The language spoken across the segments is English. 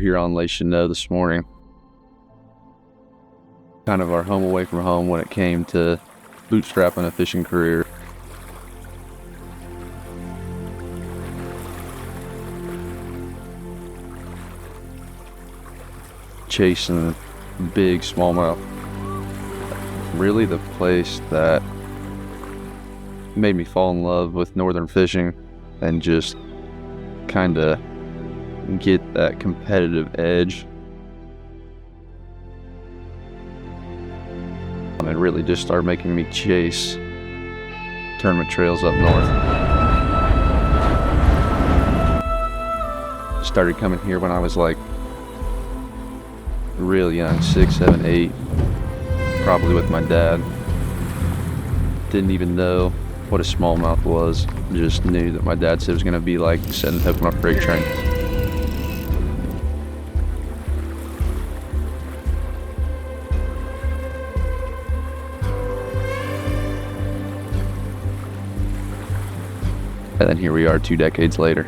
Huron Lake Huron this morning. Kind of our home away from home when it came to bootstrapping a fishing career. Chasing big smallmouth. Really the place that made me fall in love with northern fishing and just kind of get that competitive edge. And really just started making me chase tournament trails up north. Started coming here when I was like really young, 6, 7, 8, probably with my dad. Didn't even know what a smallmouth was, just knew that my dad said it was going to be like setting hook on a freight train. And then here we are 2 decades later.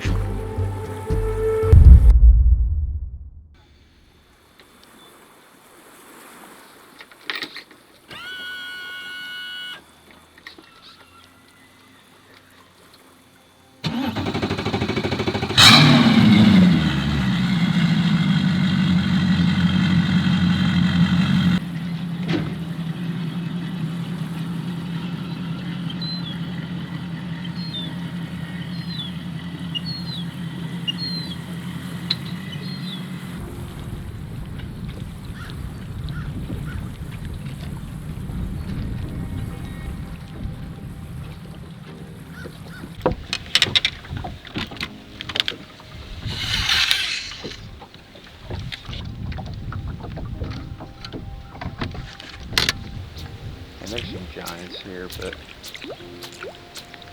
And there's some giants here, but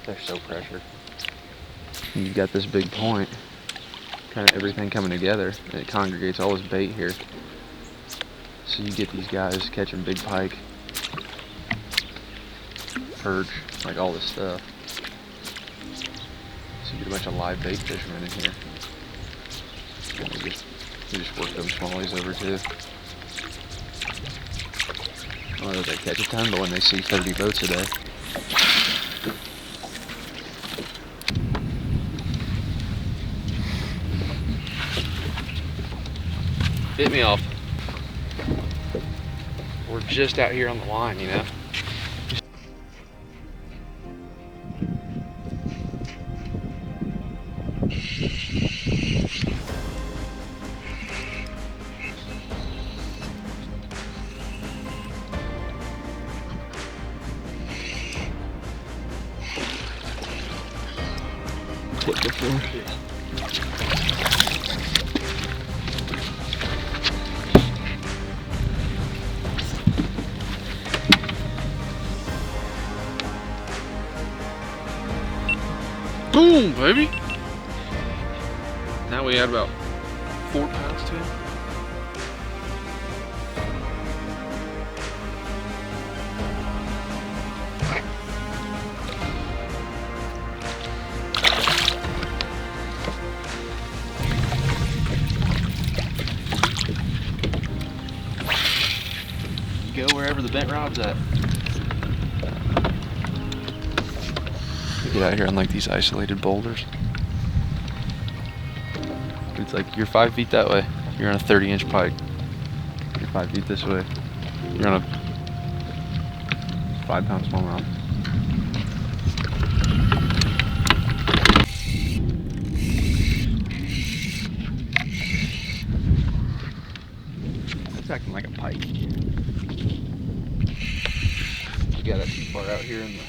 they're so pressured. And you've got this big point, kind of everything coming together, and it congregates all this bait here. So you get these guys catching big pike, perch, like all this stuff. So you get a bunch of live bait fishermen in here. And they just work them smallies over too. I don't know if they catch a ton, but when they see 30 boats a day. Hit me off. We're just out here on the line, you know? Hit before. Yeah. Boom, baby! Now we add about 4 pounds to it. You go wherever the bent rod's at. Get out here on like these isolated boulders. It's like you're 5 feet that way, you're on a 30-inch pike. You're 5 feet this way, you're on a 5-pound smallmouth. It's acting like a pike. You got that too far out here in the.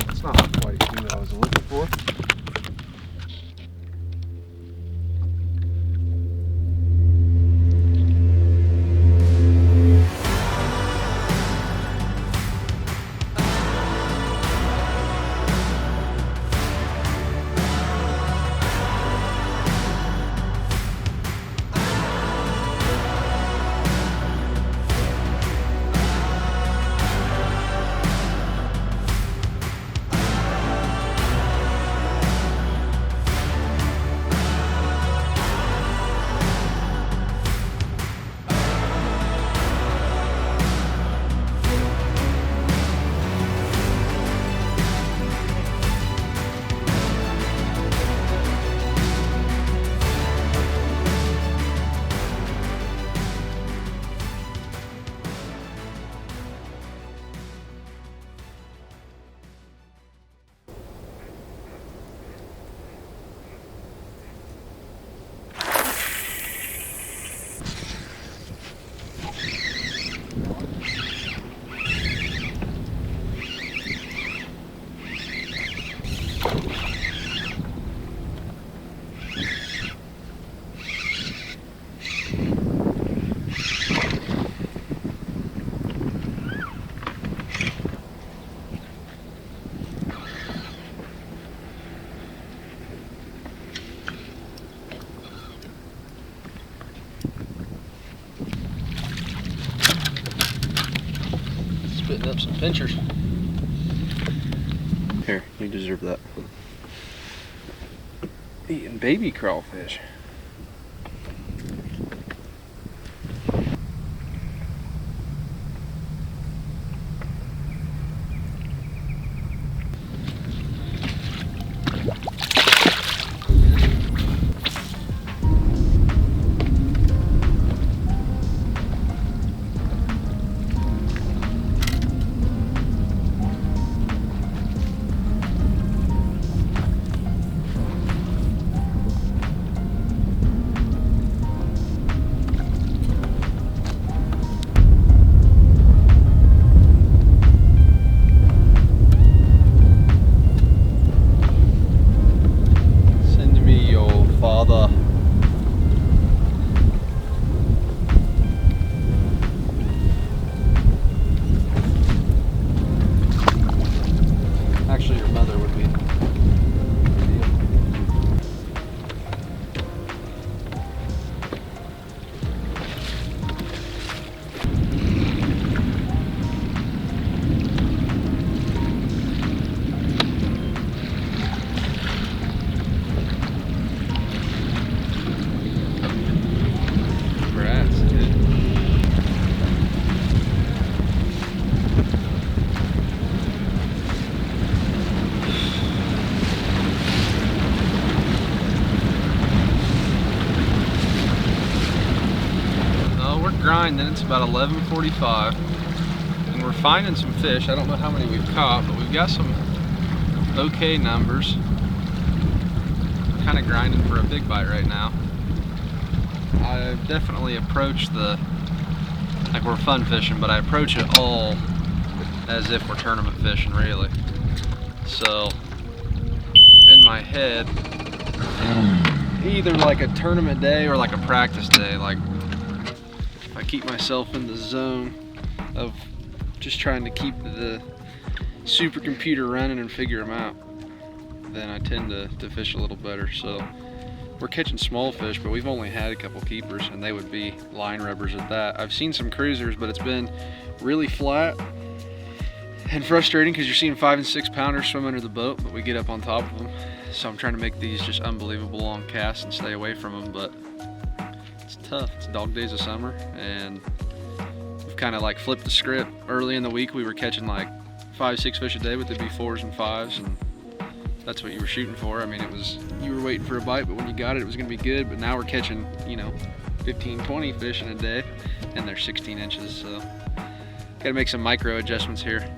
It's not quite what I was looking for. clean up some pinchers. Here, you deserve that. Eating baby crawfish. Actually, your mother would be. Congrats, dude. We're grinding. It's about 11:45, and we're finding some fish. I don't know how many we've caught, but we've got some okay numbers. We're kind of grinding for a big bite right now. I've definitely approached like we're fun fishing, but I approach it all as if we're tournament fishing, really. So in my head, either like a tournament day or like a practice day, like I keep myself in the zone of just trying to keep the supercomputer running and figure them out, then I tend to fish a little better. So we're catching small fish, but we've only had a couple keepers, and they would be line rubbers at that. I've seen some cruisers, but it's been really flat and frustrating because you're seeing 5 and 6 pounders swim under the boat, but we get up on top of them. So I'm trying to make these just unbelievable long casts and stay away from them, but it's tough. It's dog days of summer, and we've kind of like flipped the script. Early in the week we were catching like 5, 6 fish a day, but they'd be 4s and 5s, and that's what you were shooting for. I mean, it was, you were waiting for a bite, but when you got it, it was gonna be good. But now we're catching, you know, 15, 20 fish in a day, and they're 16 inches, so gotta make some micro adjustments here.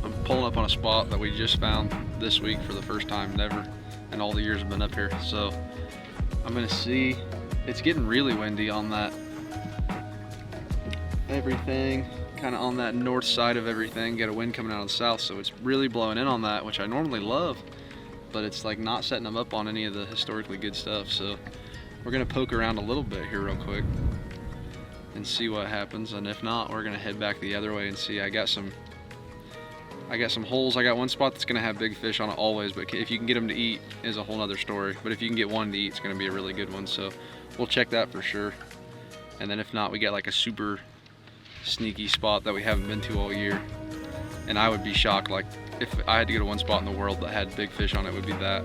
I'm pulling up on a spot that we just found this week for the first time ever, and all the years I've been up here. So I'm gonna see. It's getting really windy on that everything, kind of on that north side of everything. Got a wind coming out of the south, so it's really blowing in on that, which I normally love, but it's like not setting them up on any of the historically good stuff. So we're gonna poke around a little bit here real quick and see what happens, and if not, we're gonna head back the other way and see. I got some holes. I got one spot that's gonna have big fish on it always, but if you can get them to eat is a whole nother story. But if you can get one to eat, it's gonna be a really good one. So we'll check that for sure. And then if not, we got like a super sneaky spot that we haven't been to all year. And I would be shocked, like if I had to go to one spot in the world that had big fish on it, would be that.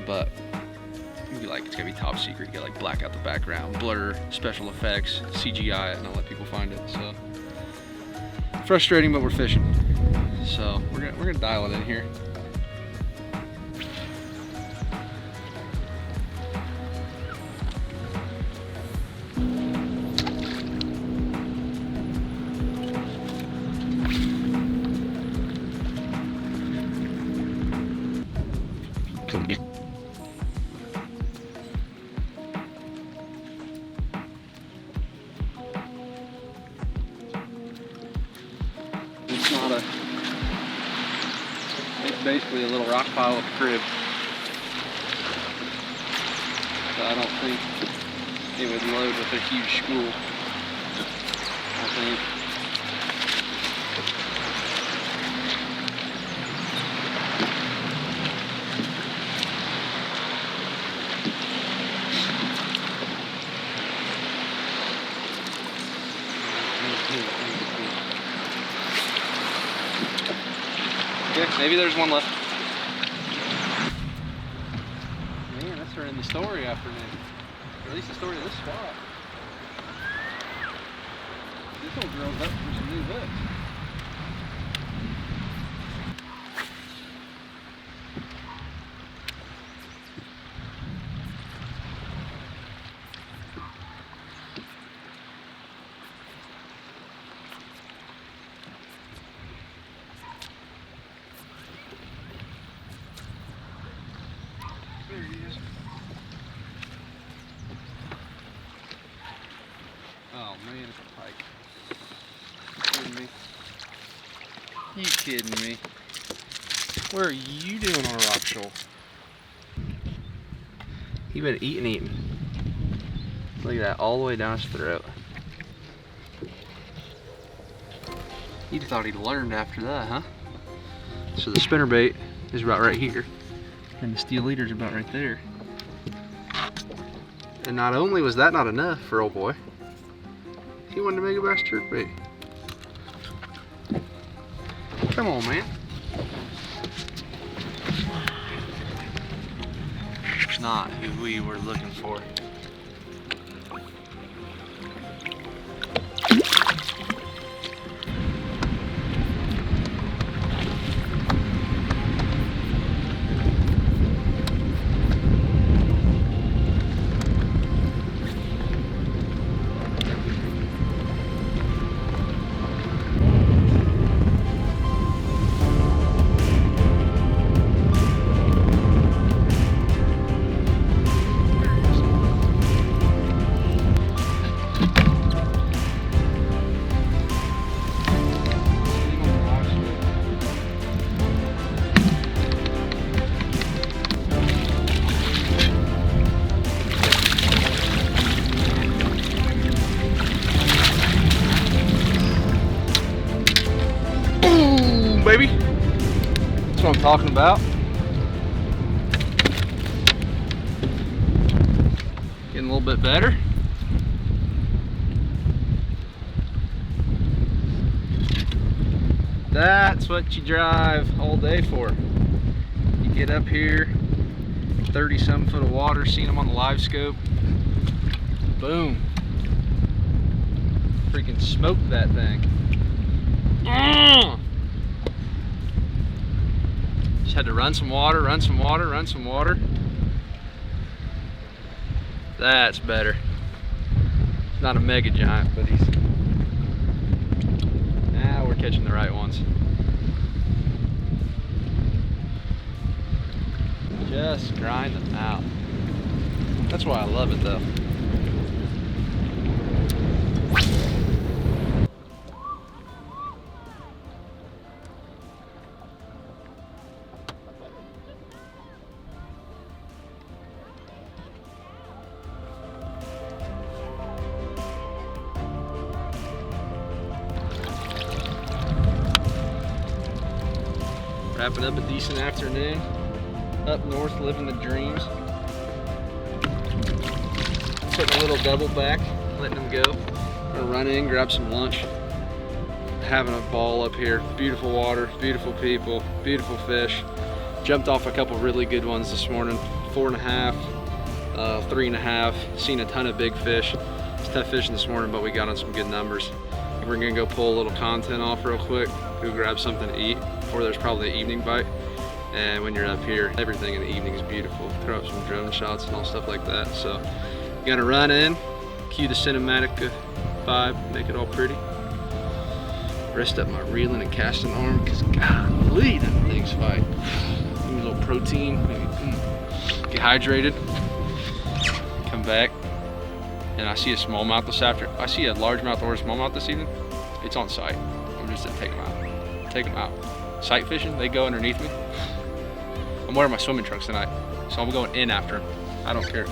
But it'd be like, it's gonna be top secret. You get like black out the background, blur, special effects, CGI it, and I'll let people find it. So frustrating, but we're fishing. So we're gonna dial it in here. It's basically a little rock pile of a crib. So I don't think it would load with a huge school, I think. Maybe there's one left. Man, that's turning the story afternoon. Or at least the story of this spot. This little girl's up for some new hooks. There he is. Oh man, it's a pike. You kidding me? You kidding me? What are you doing on a rock shoal? He been eating. Look at that, all the way down his throat. He thought he'd learned after that, huh? So the spinnerbait is about right here, and the steel leader's about right there. And not only was that not enough for old boy, he wanted to make a bass jerkbait. Come on, man. It's not who we were looking for. Baby, that's what I'm talking about. Getting a little bit better. That's what you drive all day for. You get up here, 30-some foot of water, seen them on the live scope. Boom. Freaking smoked that thing. Just had to run some water, run some water, run some water. That's better. It's not a mega giant, but now we're catching the right ones. Just grind them out. That's why I love it though. Wrapping up a decent afternoon. Up north, living the dreams. Putting a little double back, letting them go. Gonna run in, grab some lunch. Having a ball up here. Beautiful water, beautiful people, beautiful fish. Jumped off a couple really good ones this morning. 4.5, 3.5. Seen a ton of big fish. It's tough fishing this morning, but we got on some good numbers. We're gonna go pull a little content off real quick. Go grab something to eat before there's probably an evening bite. And when you're up here, everything in the evening is beautiful. Throw up some drone shots and all stuff like that. So you gotta run in, cue the cinematic vibe, make it all pretty. Rest up my reeling and casting arm, because golly, that thing's fight. Give me a little protein, maybe get hydrated. Come back, and I see a smallmouth this afternoon. I see a largemouth or a smallmouth this evening. It's on sight. I'm just gonna take them out. Take them out. Sight fishing, they go underneath me. I'm wearing my swimming trunks tonight, so I'm going in after them. I don't care.